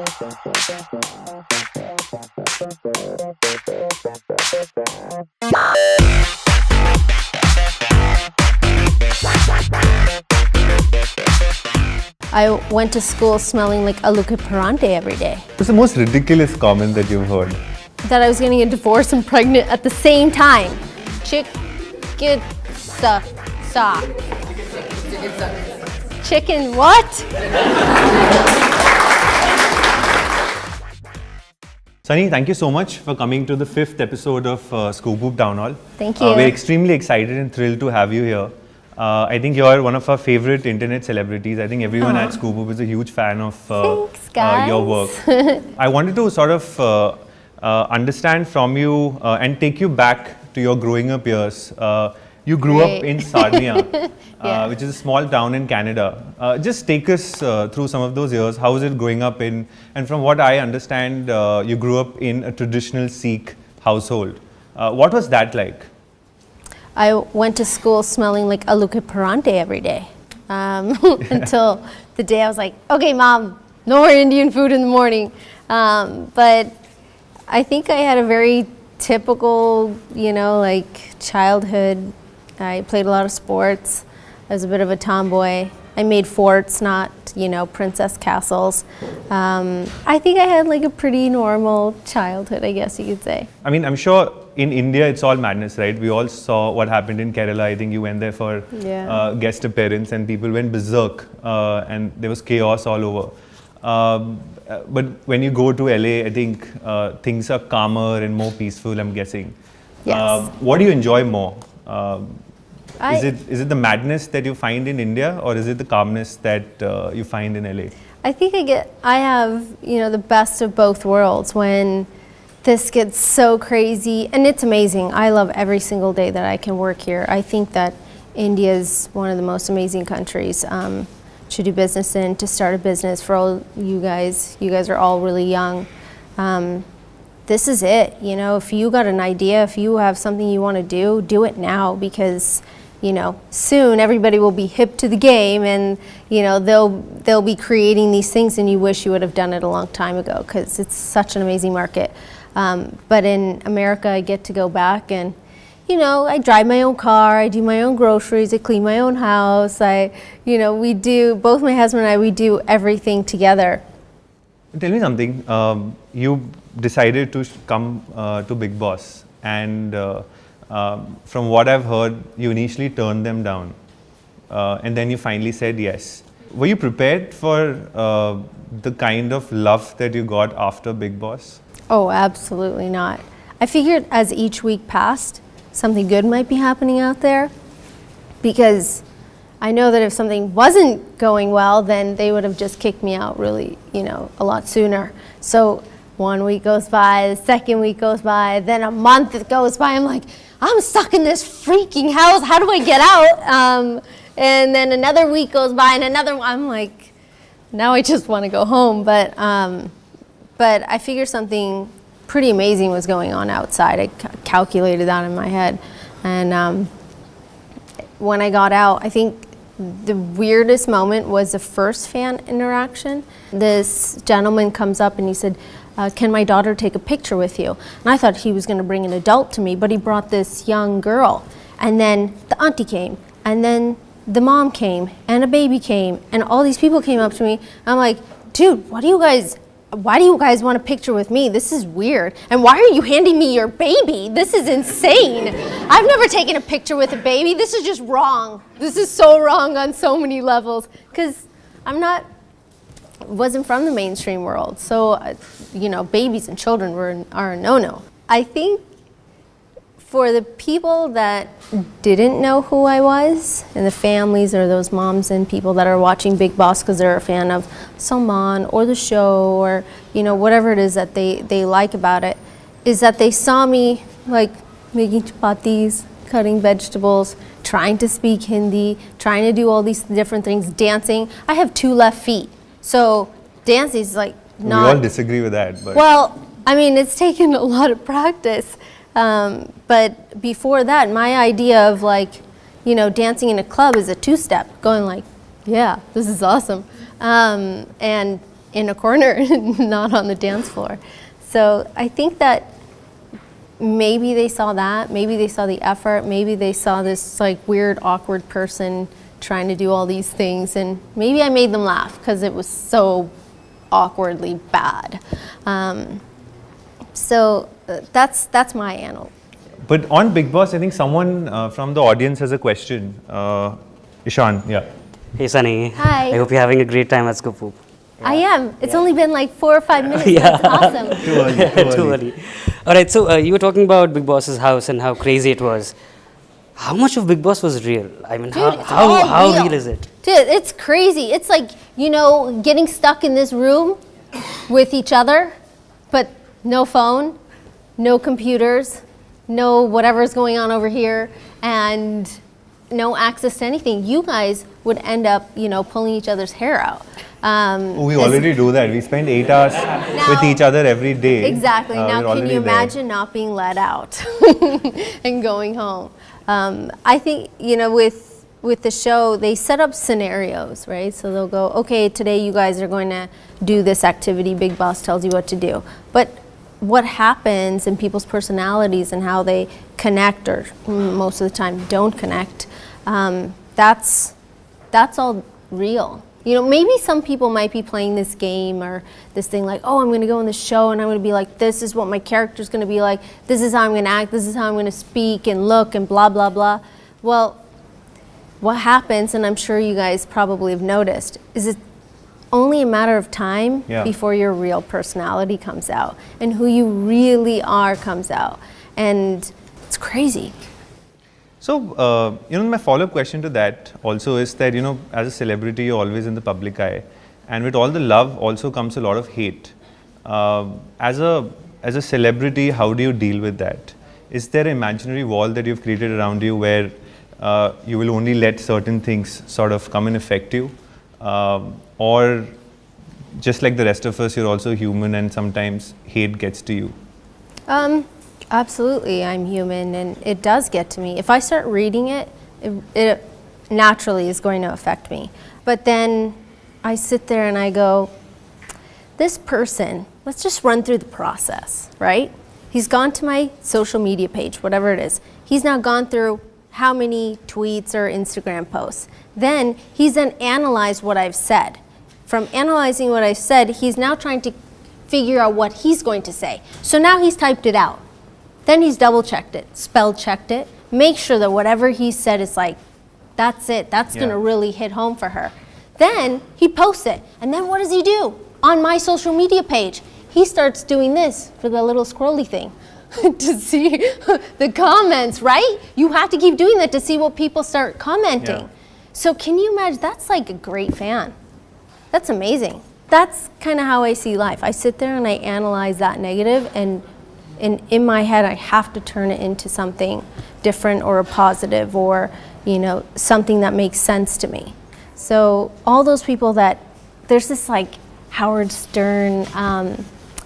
I went to school smelling like Aluca Parante every day. What's the most ridiculous comment that you've heard? That I was getting a divorce and pregnant at the same time. Chicken suck. Chicken what? Sunny, thank you so much for coming to the 5th episode of ScoopWhoop Down Hall. Thank you. We're extremely excited and thrilled to have you here. I think you're one of our favorite internet celebrities. I think everyone at ScoopWhoop is a huge fan of Thanks, guys. your work. I wanted to sort of understand from you and take you back to your growing up years. You grew up in Sarnia, Yeah. which is a small town in Canada. Just take us through some of those years. How was it growing up in, and from what I understand, you grew up in a traditional Sikh household. What was that like? I went to school smelling like Aluca Parante every day until the day I was like, okay, Mom, no more Indian food in the morning. But I think I had a very typical, like childhood. I played a lot of sports. I was a bit of a tomboy. I made forts, not, princess castles. I think I had like a pretty normal childhood, I guess you could say. I mean, I'm sure in India it's all madness, right? We all saw what happened in Kerala. I think you went there for guest appearance and people went berserk and there was chaos all over. But when you go to LA, I think things are calmer and more peaceful, I'm guessing. Yes. What do you enjoy more? Is it the madness that you find in India, or is it the calmness that you find in LA? I think I have, the best of both worlds when this gets so crazy, and it's amazing. I love every single day that I can work here. I think that India is one of the most amazing countries to do business in, to start a business. For all you guys are all really young. This is it, if you got an idea, if you have something you want to do it now, because soon everybody will be hip to the game, and they'll be creating these things, and you wish you would have done it a long time ago, because it's such an amazing market. But in America, I get to go back and I drive my own car, I do my own groceries, I clean my own house. We do, both my husband and I, we do everything together. Tell me something. You decided to come to Big Boss, and from what I've heard, you initially turned them down, and then you finally said yes. Were you prepared for the kind of love that you got after Big Boss? Oh, absolutely not. I figured as each week passed, something good might be happening out there, because I know that if something wasn't going well, then they would have just kicked me out really, a lot sooner. So 1 week goes by, the second week goes by, then a month goes by. I'm like, I'm stuck in this freaking house. How do I get out? And then another week goes by, and another one. I'm like, now I just want to go home. But I figured something pretty amazing was going on outside. I calculated that in my head. And when I got out, I think the weirdest moment was the first fan interaction. This gentleman comes up and he said, can my daughter take a picture with you? And I thought he was going to bring an adult to me, but he brought this young girl. And then the auntie came, and then the mom came, and a baby came, and all these people came up to me. I'm like, dude, why do you guys want a picture with me? This is weird. And why are you handing me your baby? This is insane. I've never taken a picture with a baby. This is just wrong. This is so wrong on so many levels. Because wasn't from the mainstream world. So, babies and children are a no-no. I think for the people that didn't know who I was, and the families or those moms and people that are watching Big Boss because they're a fan of Salman or the show or whatever it is that they like about it, is that they saw me like making chapatis, cutting vegetables, trying to speak Hindi, trying to do all these different things, dancing. I have 2 left feet, so dancing is like not... We all disagree with that. But. Well, I mean, it's taken a lot of practice. But before that, my idea of dancing in a club is a 2-step, going like, yeah, this is awesome. And in a corner, not on the dance floor. So I think that maybe they saw that, maybe they saw the effort, maybe they saw this like weird, awkward person trying to do all these things, and maybe I made them laugh because it was so awkwardly bad. So that's my angle. But on Big Boss, I think someone from the audience has a question. Ishan, yeah. Hey Sunny. Hi. I hope you're having a great time at ScoopWhoop. I am. It's only been like 4 or 5 minutes. Yeah. That's awesome. Too early. All right, so you were talking about Big Boss's house and how crazy it was. How much of Big Boss was real? I mean, Dude, it's all how real is it? Dude, it's crazy. It's like, getting stuck in this room with each other, but no phone, no computers, no whatever's going on over here, and no access to anything. You guys would end up, pulling each other's hair out. We already do that. We spend 8 hours with each other every day. Exactly. Now, we're can you already there. imagine not being let out and going home? I think, with the show, they set up scenarios, right? So they'll go, okay, today you guys are going to do this activity. Big Boss tells you what to do. But what happens in people's personalities and how they connect, or most of the time don't connect, that's all real. Maybe some people might be playing this game or this thing like, oh, I'm going to go on the show and I'm going to be like, this is what my character's going to be like. This is how I'm going to act. This is how I'm going to speak and look and blah, blah, blah. Well, what happens, and I'm sure you guys probably have noticed, is it's only a matter of time before your real personality comes out and who you really are comes out. And it's crazy. So, my follow-up question to that also is that, as a celebrity, you're always in the public eye. And with all the love also comes a lot of hate. As a celebrity, how do you deal with that? Is there an imaginary wall that you've created around you where you will only let certain things sort of come and affect you? Or just like the rest of us, you're also human and sometimes hate gets to you? Absolutely, I'm human and it does get to me. If I start reading it naturally is going to affect me. But then I sit there and I go, this person, let's just run through the process, right? He's gone to my social media page, whatever it is. He's now gone through how many tweets or Instagram posts. Then he's then analyzed what I've said. From analyzing what I've said, he's now trying to figure out what he's going to say. So now he's typed it out. Then he's double checked it, spell checked it, make sure that whatever he said is like, that's it, that's gonna really hit home for her. Then he posts it, and then what does he do? On my social media page, he starts doing this for the little scrolly thing to see the comments, right? You have to keep doing that to see what people start commenting. Yeah. So can you imagine, that's like a great fan. That's amazing. That's kind of how I see life. I sit there and I analyze that negative, and in my head, I have to turn it into something different or a positive or, something that makes sense to me. So all those people there's this like Howard Stern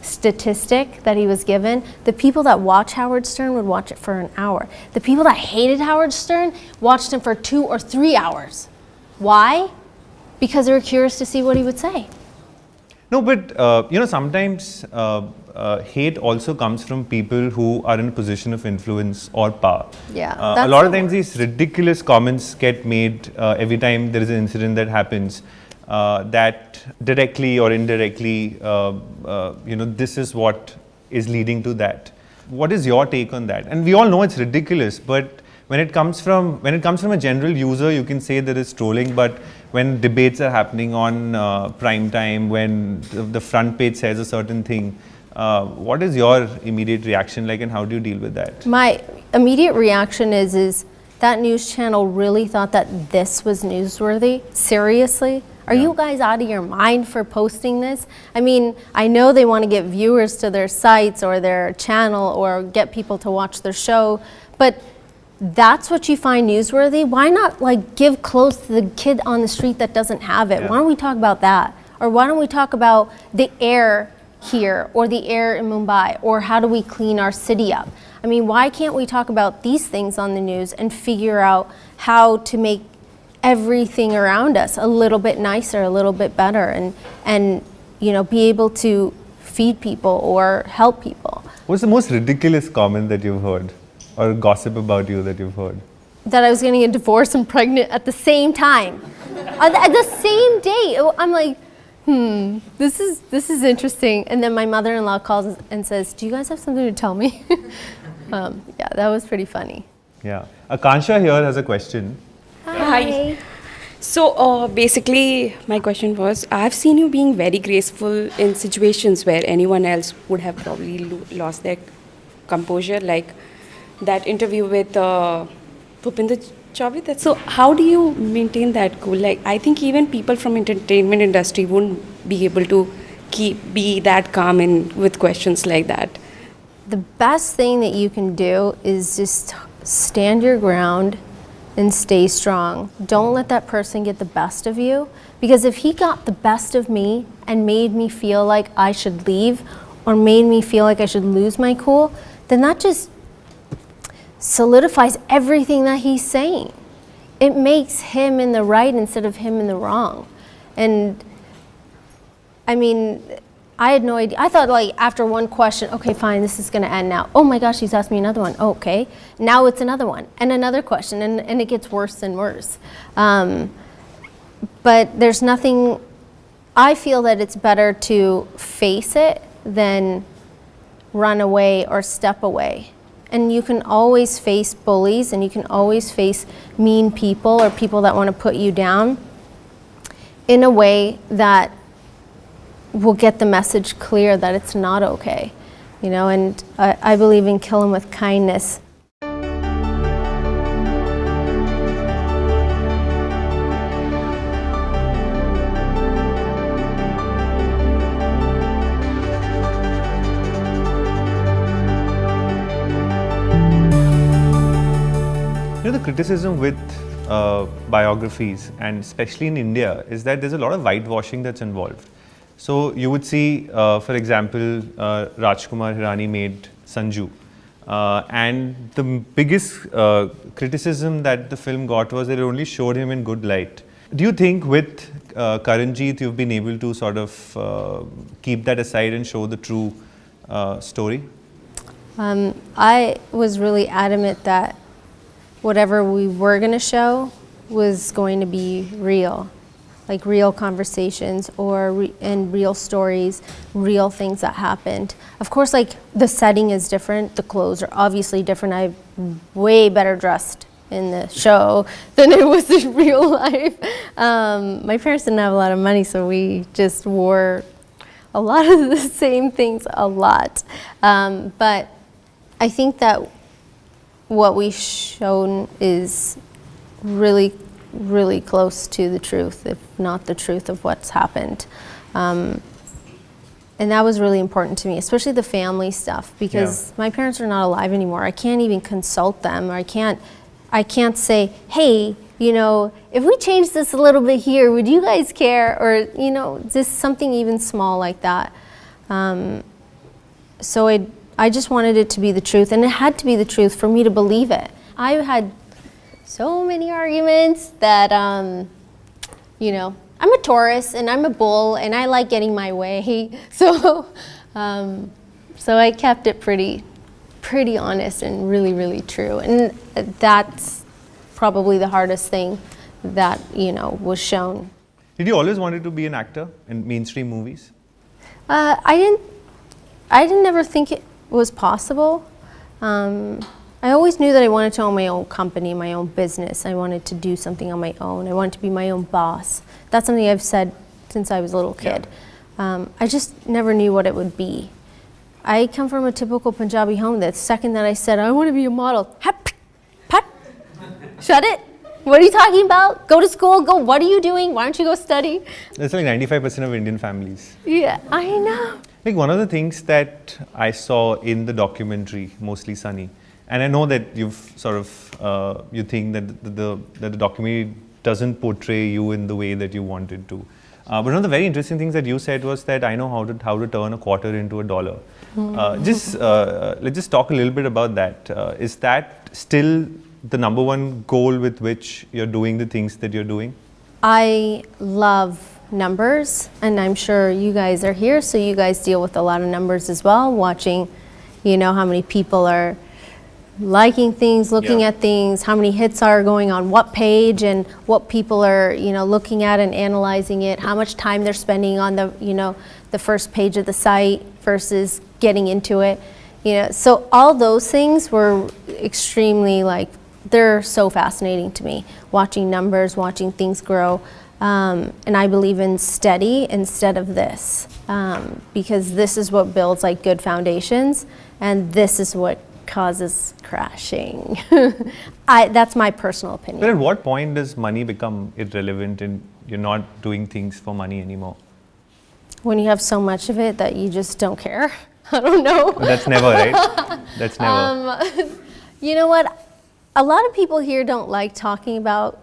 statistic that he was given. The people that watch Howard Stern would watch it for an hour. The people that hated Howard Stern watched him for 2 or 3 hours. Why? Because they were curious to see what he would say. No, but sometimes hate also comes from people who are in a position of influence or power. Yeah, a lot of times these ridiculous comments get made every time there is an incident that happens that directly or indirectly, this is what is leading to that. What is your take on that? And we all know it's ridiculous, but when it comes from a general user, you can say there is trolling, but when debates are happening on prime time, when the front page says a certain thing, what is your immediate reaction like, and how do you deal with that? My immediate reaction is that news channel really thought that this was newsworthy? Seriously? Are you guys out of your mind for posting this? I mean, I know they want to get viewers to their sites or their channel or get people to watch their show, but that's what you find newsworthy? Why not give clothes to the kid on the street that doesn't have it? Yeah. Why don't we talk about that? Or why don't we talk about the air here or the air in Mumbai, or how do we clean our city up? I mean, why can't we talk about these things on the news and figure out how to make everything around us a little bit nicer, a little bit better, and be able to feed people or help people. What's the most ridiculous comment that you've heard or gossip about you that you've heard? That I was getting a divorce and pregnant at the same time. At the same day. I'm like, this is interesting. And then my mother-in-law calls and says, do you guys have something to tell me? Yeah, that was pretty funny. Yeah. Akansha here has a question. Hi. So basically, my question was, I've seen you being very graceful in situations where anyone else would have probably lost their composure, like that interview with Bhupinder Chawla. So how do you maintain that cool? Like, I think even people from entertainment industry wouldn't be able to be that calm with questions like that. The best thing that you can do is just stand your ground and stay strong. Don't let that person get the best of you, because if he got the best of me and made me feel like I should leave or made me feel like I should lose my cool, then that just solidifies everything that he's saying. It makes him in the right instead of him in the wrong. And I mean, I had no idea. I thought, like, after one question, okay, fine, this is going to end now. Oh my gosh, he's asked me another one. Oh, okay. Now it's another one and another question, and it gets worse and worse. But there's nothing, I feel that it's better to face it than run away or step away. And you can always face bullies, and you can always face mean people or people that want to put you down in a way that will get the message clear that it's not okay, and I believe in kill 'em with kindness. The criticism with biographies, and especially in India, is that there's a lot of whitewashing that's involved. So you would see, for example, Rajkumar Hirani made Sanju. And the biggest criticism that the film got was that it only showed him in good light. Do you think with Karanjit you've been able to sort of keep that aside and show the true story? I was really adamant that whatever we were going to show was going to be real. Like real conversations and real stories, real things that happened. Of course, like the setting is different, the clothes are obviously different. I'm way better dressed in the show than it was in real life. My parents didn't have a lot of money, so we just wore a lot of the same things a lot. But I think that what we've shown is really close to the truth, if not the truth of what's happened. And that was really important to me, especially the family stuff, because my parents are not alive anymore. I can't even consult them, or I can't say, hey, if we change this a little bit here, would you guys care? Or, just something even small like that. So I just wanted it to be the truth, and it had to be the truth for me to believe it. I had so many arguments that, I'm a Taurus and I'm a bull and I like getting my way. So I kept it pretty honest and really true. And that's probably the hardest thing that, was shown. Did you always wanted to be an actor in mainstream movies? I didn't ever think it was possible. I always knew that I wanted to own my own company, my own business. I wanted to do something on my own. I wanted to be my own boss. That's something I've said since I was a little kid. I just never knew what it would be. I come from a typical Punjabi home. The second that I said, I want to be a model, pat, shut it. What are you talking about? Go to school, what are you doing? Why don't you go study? That's like 95% of Indian families. Yeah, I know. Like one of the things that I saw in the documentary, Mostly Sunny, and I know that you've sort of, you think that the documentary doesn't portray you in the way that you wanted to. But one of the very interesting things that you said was that I know how to turn a quarter into a dollar. Let's just talk a little bit about that. Is that still the number one goal with which you're doing the things that you're doing? I love numbers, and I'm sure you guys are here, so you guys deal with a lot of numbers as well, watching, how many people are liking things, looking at things, how many hits are going on what page, and what people are, looking at and analyzing it, how much time they're spending on the first page of the site versus getting into it. So all those things were extremely they're so fascinating to me, watching numbers, watching things grow. And I believe in steady instead of this, because this is what builds good foundations, and this is what causes crashing. That's my personal opinion. But at what point does money become irrelevant and you're not doing things for money anymore? When you have so much of it that you just don't care. I don't know. But that's never, right? That's never. You know what? A lot of people here don't like talking about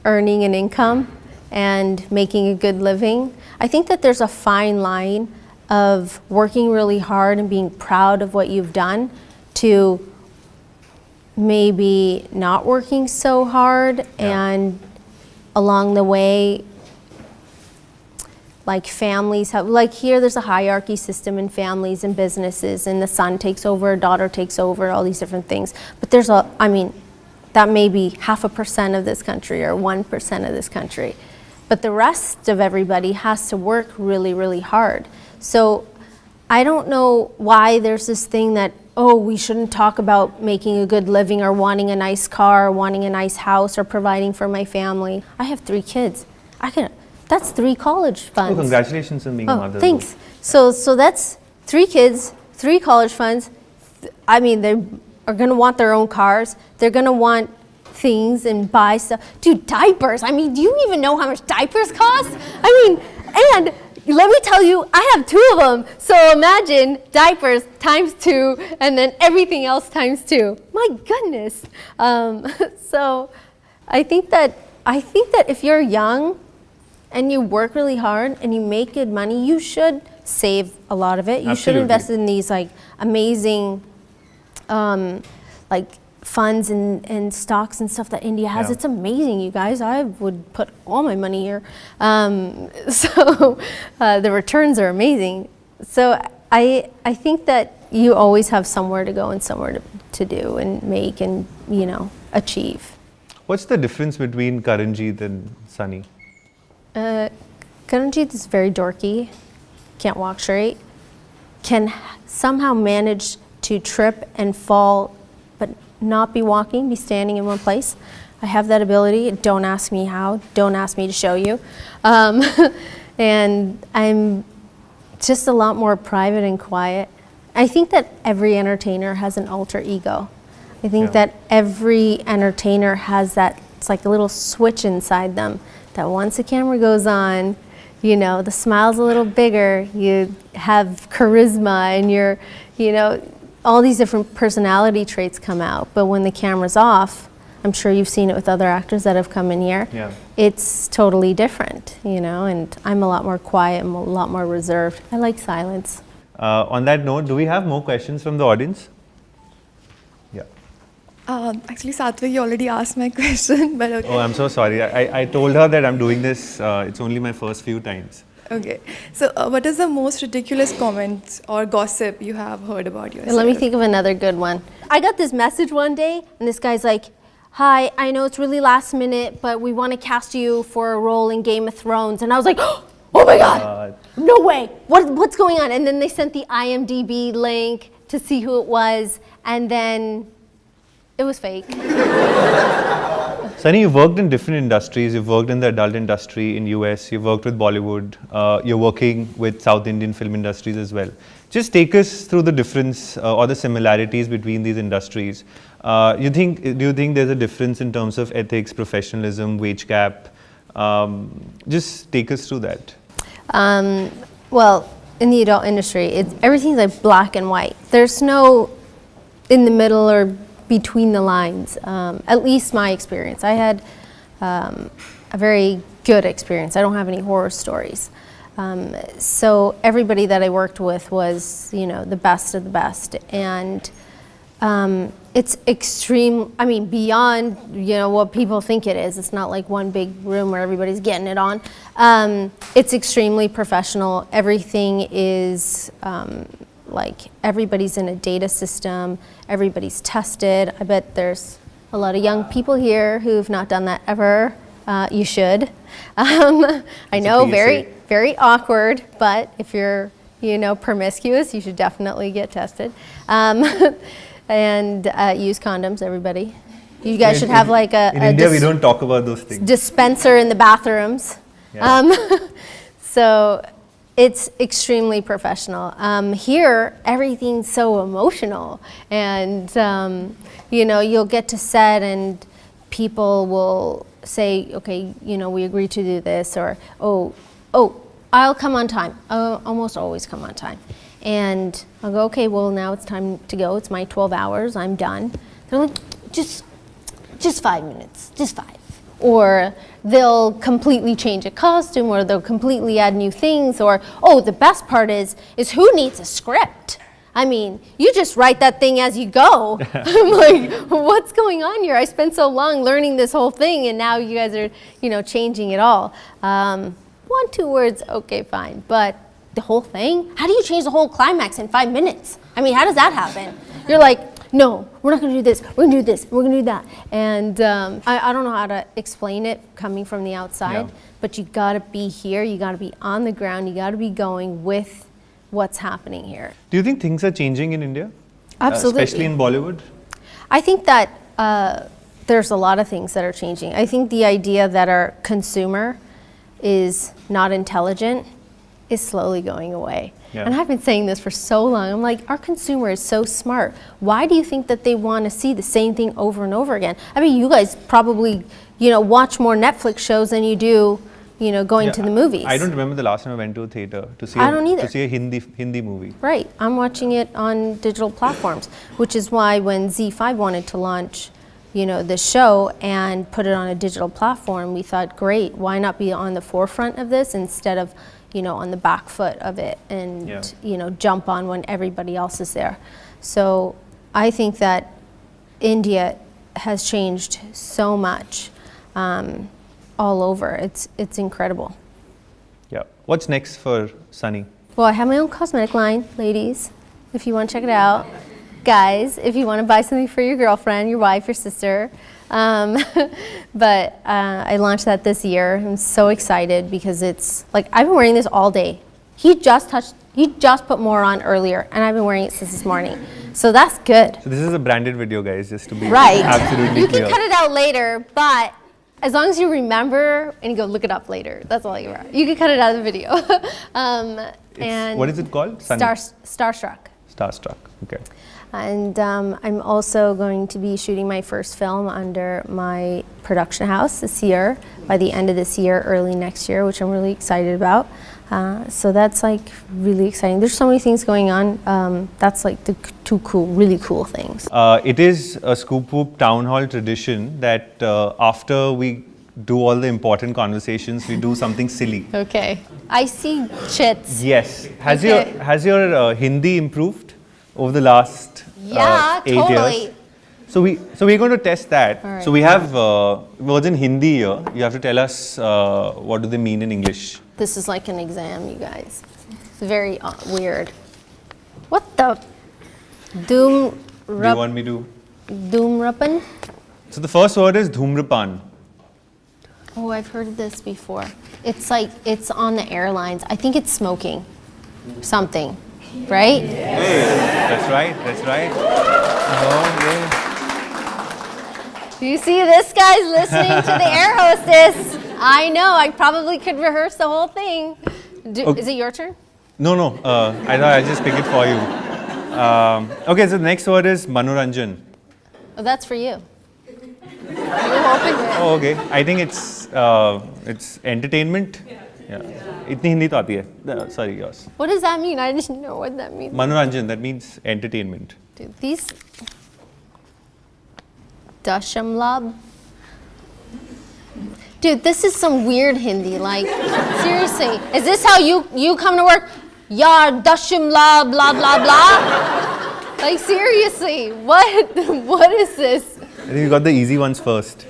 earning an income and making a good living. I think that there's a fine line of working really hard and being proud of what you've done to maybe not working so hard, and along the way, families have, here there's a hierarchy system in families and businesses, and the son takes over, daughter takes over, all these different things. But there's that may be 0.5% of this country or 1% of this country. But the rest of everybody has to work really, really hard. So I don't know why there's this thing that, we shouldn't talk about making a good living or wanting a nice car or wanting a nice house or providing for my family. I have 3 kids. That's 3 college funds. Oh, congratulations on being a mother. Thanks. So that's 3 kids, 3 college funds. They are going to want their own cars. They're going to want things and buy stuff. Dude, diapers. Do you even know how much diapers cost? And let me tell you, I have 2 of them. So imagine diapers times 2 and then everything else times 2. My goodness. So I think that if you're young and you work really hard and you make good money, you should save a lot of it. You should invest in these amazing funds and stocks and stuff that India has. It's amazing, you guys. I would put all my money here. So the returns are amazing. So I think that you always have somewhere to go and somewhere to do and make and achieve. What's the difference between Karanjit and Sunny? Karanjit is very dorky, can't walk straight, can somehow manage to trip and fall, but not be walking, be standing in one place. I have that ability. Don't ask me how. Don't ask me to show you. And I'm just a lot more private and quiet. I think that every entertainer has an alter ego. I think that every entertainer has that, it's like a little switch inside them, that once the camera goes on, the smile's a little bigger, you have charisma, and you're, all these different personality traits come out. But when the camera's off, I'm sure you've seen it with other actors that have come in here, it's totally different, and I'm a lot more quiet, I'm a lot more reserved. I like silence. On that note, do we have more questions from the audience? Yeah. Actually, Satvik, you already asked my question, but okay. Oh, I'm so sorry. I told her that I'm doing this, it's only my first few times. Okay. So what is the most ridiculous comment or gossip you have heard about yourself? Let me think of another good one. I got this message one day, and this guy's like, "Hi, I know it's really last minute, but we want to cast you for a role in Game of Thrones." And I was like, "Oh my God, no way, what's going on?" And then they sent the IMDb link to see who it was, and then it was fake. Sunny, you've worked in different industries. You've worked in the adult industry in US, you've worked with Bollywood, you're working with South Indian film industries as well. Just take us through the difference or the similarities between these industries. Do you think there's a difference in terms of ethics, professionalism, wage cap? Just take us through that. Well, in the adult industry, everything's like black and white. There's no in the middle or between the lines, at least my experience. I had a very good experience. I don't have any horror stories. So everybody that I worked with was, the best of the best. And it's extreme, I mean, beyond, what people think it is. It's not like one big room where everybody's getting it on. It's extremely professional. Everything is, like, everybody's in a data system. Everybody's tested. I bet there's a lot of young people here who've not done that ever. You should. I know, very, very awkward, but if you're, promiscuous, you should definitely get tested. And use condoms, everybody. You guys should have like in India, we don't talk about those things. Dispenser in the bathrooms. Yeah. So it's extremely professional. Here, everything's so emotional, and you'll get to set, and people will say, okay, we agree to do this, or oh, I'll come on time. I'll almost always come on time. And I'll go, okay, well, now it's time to go. It's my 12 hours. I'm done. They're like, just 5 minutes, just 5. Or they'll completely change a costume, or they'll completely add new things, or, oh, the best part is who needs a script? I mean, you just write that thing as you go. I'm like, what's going on here? I spent so long learning this whole thing, and now you guys are, changing it all. 1, 2 words, okay, fine. But the whole thing? How do you change the whole climax in 5 minutes? I mean, how does that happen? You're like, no, we're not going to do this. We're going to do this. We're going to do that. And I don't know how to explain it coming from the outside, but you got to be here. You got to be on the ground. You got to be going with what's happening here. Do you think things are changing in India? Absolutely. Especially in Bollywood? I think that there's a lot of things that are changing. I think the idea that our consumer is not intelligent is slowly going away. Yeah. And I've been saying this for so long. I'm like, our consumer is so smart. Why do you think that they want to see the same thing over and over again? I mean, you guys probably, watch more Netflix shows than you do, going to the movies. I don't remember the last time I went to a theater to see to see a Hindi movie. Right. I'm watching it on digital platforms, which is why when Z5 wanted to launch, the show and put it on a digital platform, we thought, great, why not be on the forefront of this instead of on the back foot of it, and jump on when everybody else is there. So I think that India has changed so much all over. It's incredible. Yeah. What's next for Sunny? Well, I have my own cosmetic line, ladies, if you want to check it out. Guys, if you want to buy something for your girlfriend, your wife, your sister. But I launched that this year. I'm so excited because it's like, I've been wearing this all day. He just put more on earlier, and I've been wearing it since this morning. So that's good. So this is a branded video, guys, just to be right. absolutely You clear. can cut it out later, but as long as you remember and you go look it up later, that's all you are. You can cut it out of the video. And what is it called? Sunny? Starstruck. Starstruck, okay. And I'm also going to be shooting my first film under my production house this year, by the end of this year, early next year, which I'm really excited about. So that's like really exciting. There's so many things going on. That's like the two really cool things. It is a ScoopWhoop town hall tradition that after we do all the important conversations, we do something silly. Okay. I see chits. Yes. Has Okay. your Hindi improved over the last 8 totally. years? So we're going to test that. All right. So we have words in Hindi here. You have to tell us what do they mean in English. This is like an exam, you guys. It's very weird. What the? Do you want me to? Doomrapan? So the first word is dhumrapan. Oh, I've heard of this before. It's like, it's on the airlines. I think it's smoking something, right? Hey, that's right. Oh, Do you see this guy's listening to the air hostess? I know, I probably could rehearse the whole thing. Okay. Is it your turn? No, I thought I'd just pick it for you. Okay, so the next word is manoranjan. Oh, that's for you. You were hoping to. Oh, okay. I think it's entertainment. Yeah. Itni Hindi to aati hai. Sorry, yours. What does that mean? I didn't know what that means. Manoranjan, that means entertainment. Dude, these Dashamlab. Dude, this is some weird Hindi. Like, seriously, is this how you come to work? Yar Dashimlab blah blah blah. Like seriously, what is this? I think you got the easy ones first.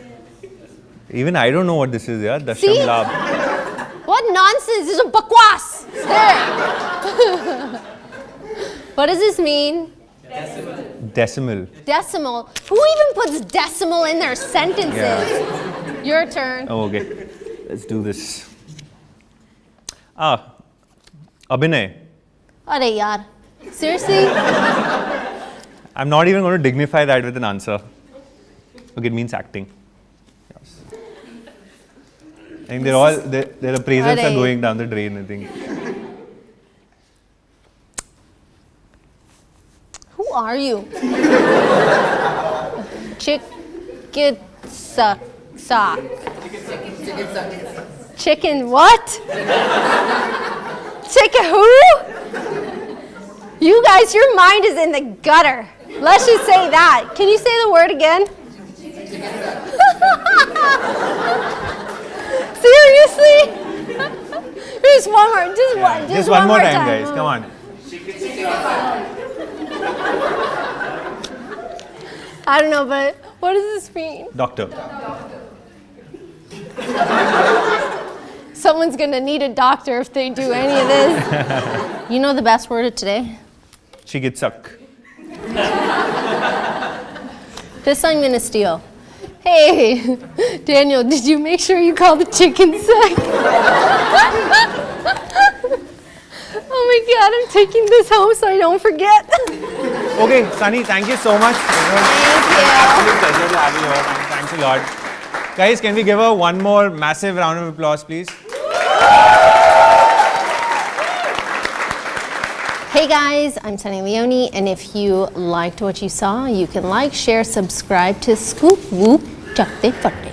Even I don't know what this is, yeah? Dasham See? Labh. What nonsense? This is a bakwas. There. What does this mean? Decimal. Decimal. Who even puts decimal in their sentences? Yeah. Your turn. Oh, okay. Let's do this. Abhinay. Are yaar. Seriously? I'm not even going to dignify that with an answer. Okay, it means acting. Yes. I think their appraisals are going down the drain, I think. Who are you? Chicken suck. Chicken what? Chicken who? You guys, your mind is in the gutter. Let's just say that. Can you say the word again? Seriously? Just one more. Just one more time, guys. Come on. I don't know, but what does this mean? Doctor. Someone's gonna need a doctor if they do any of this. You know the best word of today? Chikitsak. This I'm gonna steal. Hey, Daniel, did you make sure you call the chicken sick? Oh my God, I'm taking this home so I don't forget. Okay, Sunny, thank you so much. Thank you. Absolute pleasure to have you here. Thanks a lot. Guys, can we give her one more massive round of applause, please? Hey guys, I'm Sunny Leone, and if you liked what you saw, you can like, share, subscribe to ScoopWhoop. Chakte Fatte.